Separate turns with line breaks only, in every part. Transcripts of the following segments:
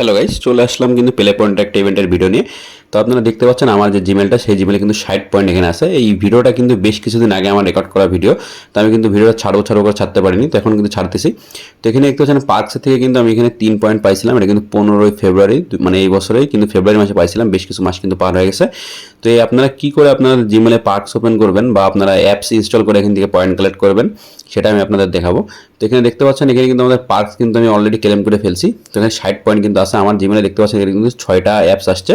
Hello guys, চলে আসলাম কিন্তু play পয়েন্টের একটা ইভেন্টের ভিডিও নিয়ে। তো আপনারা দেখতে পাচ্ছেন আমার যে জিমেলটা, সেই জিমেলে কিন্তু 60 পয়েন্ট এখানে আছে। এই ভিডিওটা কিন্তু বেশ কিছুদিন আগে আমার রেকর্ড করা ভিডিও। তো আমি কিন্তু ভিডিওটা ছাড়বো করে ছাড়তে পারিনি, তো এখন কিন্তু ছাড়তেছি। তো এখানে দেখতে পাচ্ছেন পার্কসের থেকে কিন্তু আমি এখানে 3 পয়েন্ট পাইছিলাম। এটা কিন্তু 15 ফেব্রুয়ারি, মানে এই বছরেই কিন্তু ফেব্রুয়ারি মাসে পাইছিলাম। বেশ কিছু মাস কিন্তু পার হয়ে গেছে। তো এই আপনারা কী করে আপনার জিমেলে পার্কস ওপেন করবেন বা আপনারা অ্যাপস ইনস্টল করে এখান থেকে পয়েন্ট কালেক্ট করবেন, সেটা আমি আপনাদের দেখাবো। তো এখানে দেখতে পাচ্ছেন এখানে কিন্তু আমাদের পার্কস কিন্তু আমি অলরেডি ক্লেম করে ফেলছি। তো এখানে 60 পয়েন্ট কিন্তু আছে আমার জিমেলে। দেখতে পাচ্ছেন এখানে কিন্তু 6টা অ্যাপস আসছে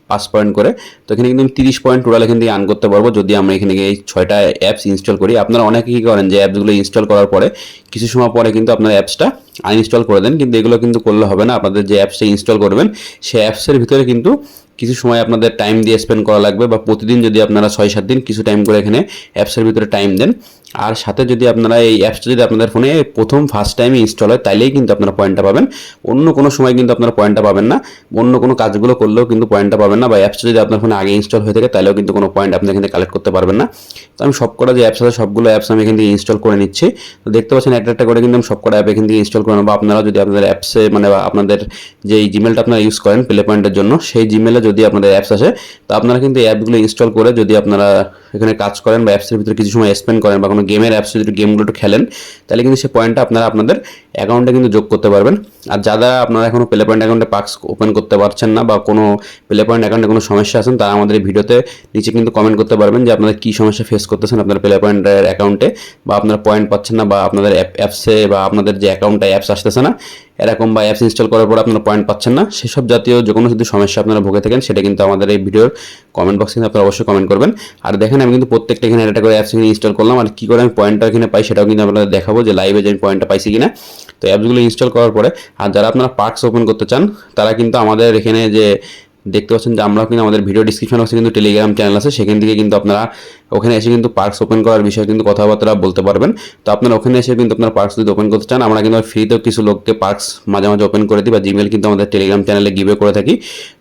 5 পয়েন্ট করে। তো এখানে কিন্তু আমি 30 পয়েন্ট টোটাল এখান থেকে আর্ন করতে পারবো যদি আমরা এখানে এই 6টা অ্যাপস ইনস্টল করি। আপনারা অনেকে কী করেন যে অ্যাপসগুলো ইনস্টল করার পরে কিছু সময় পরে কিন্তু আপনার অ্যাপসটা আনইনস্টল করে দেন, কিন্তু এগুলো কিন্তু করলে হবে না। আপনাদের যে অ্যাপসটা ইনস্টল করবেন সেই অ্যাপসের ভিতরে কিন্তু কিছু সময় আপনাদের টাইম দিয়ে স্পেন্ড করা লাগবে, বা প্রতিদিন যদি আপনারা 6-7 দিন কিছু টাইম করে এখানে অ্যাপসের ভিতরে টাইম দেন। আর সাথে যদি আপনারা এই অ্যাপসটা যদি আপনাদের ফোনে ফার্স্ট টাইমে ইনস্টল হয়, তাইলেই কিন্তু আপনারা পয়েন্টটা পাবেন। অন্য কোনো সময় কিন্তু আপনারা পয়েন্টটা পাবেন না। অন্য কোনো কাজগুলো করলেও কিন্তু পয়েন্টটা পাবেন না, বা অ্যাপসটা যদি আপনার ফোনে আগে ইনস্টল হয়ে থাকে তাহলেও কিন্তু কোনো পয়েন্ট আপনি এখানে কালেক্ট করতে পারবেন না। তো আমি সবকটা যে অ্যাপস আছে সবগুলো অ্যাপস আমি এখান থেকে ইনস্টল করে নিচ্ছি। তো দেখতে পাচ্ছেন একটা করে কিন্তু আমি সবকটা অ্যাপ এখান থেকে ইনস্টল করে নেবো। আপনারা যদি আপনাদের অ্যাপসে মানে আপনাদের যে জিমেলটা আপনারা ইউজ করেন প্লে পয়েন্টের জন্য, সেই জিমেলে যদি আপনাদের অ্যাপস আসে, তো আপনারা কিন্তু অ্যাপগুলো ইনস্টল করে যদি আপনারা এখানে কাজ করেন বা অ্যাপসের ভিতরে কিছু সময় স্পেন্ড করেন বা কোনো গেমের অ্যাপস যদি গেমগুলো একটু খেলেন, তাহলে কিন্তু সেই পয়েন্টটা আপনারা আপনাদের অ্যাকাউন্টে কিন্তু যোগ করতে পারবেন। আর যারা আপনারা এখনও প্লে পয়েন্ট অ্যাকাউন্টে পার্কস ওপেন করতে পারছেন না, বা কোনো প্লে পয়েন্ট অ্যাকাউন্টে কোনো সমস্যা আছেন, তারা আমাদের এই ভিডিওতে নিচে কিন্তু কমেন্ট করতে পারবেন যে আপনারা কী সমস্যা ফেস করতেছেন আপনার প্লে পয়েন্টের অ্যাকাউন্টে, বা আপনারা পয়েন্ট পাচ্ছেন না, বা আপনাদের অ্যাপসে বা আপনাদের যে অ্যাকাউন্টে অ্যাপস আসতেছে না এরকম, বা অ্যাপস ইনস্টল করার পর আপনারা পয়েন্ট পাচ্ছেন না, সেসব জাতীয় যে কোনো যদি সমস্যা আপনারা ভুগে থাকেন, সেটা কিন্তু আমাদের এই ভিডিওর কমেন্ট বক্সে কিন্তু আপনারা অবশ্যই কমেন্ট করবেন। আর দেখেন আমি কিন্তু প্রত্যেকটা এখানে একটা করে অ্যাপস এখানে ইনস্টল করলাম, আর কী করে আমি পয়েন্টটা এখানে পাই সেটাও কিন্তু আপনাদের দেখাবো যে লাইভে যে আমি পয়েন্টটা পাইছি কিনা। তো অ্যাপসগুলো ইনস্টল করার পরে, আর যারা আপনারা পার্কস ওপেন করতে চান তারা কিন্তু আমাদের এখানে যে দেখতে পাচ্ছেন যে আমরা কিন্তু আমাদের ভিডিও ডিসক্রিপশন বক্সে কিন্তু টেলিগ্রাম চ্যানেল আছে, সেখান থেকে কিন্তু আপনারা ওখানে এসে কিন্তু পার্কস ওপেন করার বিষয়ে কিন্তু কথাবার্তা বলতে পারবেন। তো আপনারা ওখানে এসে কিন্তু আপনার পার্কস যদি ওপেন করতে চান, আমরা কিন্তু ফ্রিতেও কিছু লোককে পার্কস মাঝে মাঝে ওপেন করে দিই, বা জিমেল কিন্তু আমাদের টেলিগ্রাম চ্যানেলে গিভে করে থাকি।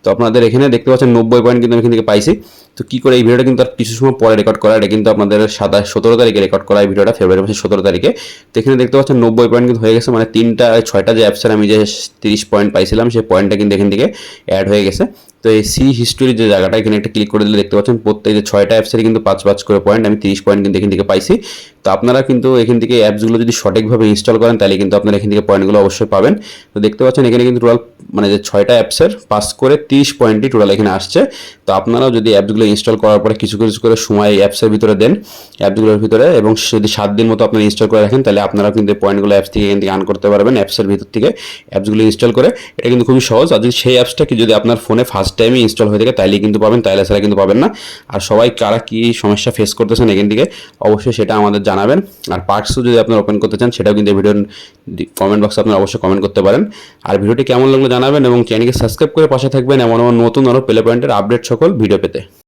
তো আপনাদের এখানে দেখতে পাচ্ছেন 90 পয়েন্ট কিন্তু আমি এখান থেকে পাইছি। তো কী করে এই ভিডিওটা কিন্তু আর কিছু সময় পরে রেকর্ড করা, এটা কিন্তু আপনাদের 17 তারিখে রেকর্ড করা এই ভিডিওটা, ফেব্রুয়ারি মাসের 17 তারিখে। তো এখানে দেখতে পাচ্ছেন 90 পয়েন্ট কিন্তু হয়ে গেছে, মানে 6টা যে অ্যাপসের আমি যে 30 পয়েন্ট পাইছিলাম সেই পয়েন্টটা কিন্তু এখান থেকে অ্যাড হয়ে গেছে। তো এই সি হিস্টোরি যে জায়গাটা, এখানে একটা ক্লিক করে দিলে দেখতে পাচ্ছেন প্রত্যেক যে 6টা অ্যাপসের কিন্তু 5 করে পয়েন্ট, আমি 30 পয়েন্ট কিন্তু এখান থেকে পাইছি। তো আপনারা কিন্তু এখান থেকে অ্যাপসগুলো যদি সঠিকভাবে ইনস্টল করেন তাহলে কিন্তু আপনারা এখান থেকে পয়েন্টগুলো অবশ্যই পাবেন। তো দেখতে পাচ্ছেন এখানে কিন্তু টোটাল মানে যে 6টা অ্যাপসের 5 করে 30 পয়েন্টই টোটাল এখানে আসছে। তো আপনারাও যদি অ্যাপসগুলো ইনস্টল করার পরে কিছু কিছু করে সময় অ্যাপসের ভিতরে দেন, অ্যাপসগুলোর ভিতরে, এবং যদি 7 দিন মতো আপনারা ইনস্টল করে রাখেন, তাহলে আপনারা কিন্তু পয়েন্টগুলো অ্যাপস থেকে এখান থেকে আর্ন করতে পারবেন অ্যাপসের ভিতর থেকে অ্যাপসগুলো ইনস্টল করে। এটা কিন্তু খুবই সহজ। আর যদি সেই অ্যাপসটা কি যদি আপনার ফোনে ফার্স্ট টাইমে ইনস্টল হয়ে থাকে তাইলেই কিন্তু পাবেন, তাইলে ছাড়া কিন্তু পাবেন না। আর সবাই কারা কী সমস্যা ফেস করতেছেন এখান থেকে অবশ্যই সেটা আমাদের জানাবেন। আর পার্টসও যদি আপনারা ওপেন করতে চান সেটাও কিন্তু ভিডিওর কমেন্ট বক্সে আপনারা অবশ্যই কমেন্ট করতে পারেন। আর ভিডিওটি কেমন লাগলো জানাবেন, এবং চ্যানেলকে সাবস্ক্রাইব করে পাশে থাকবেন এমন নতুন আরও প্লে পয়েন্টের আপডেট সকল ভিডিও পেতে।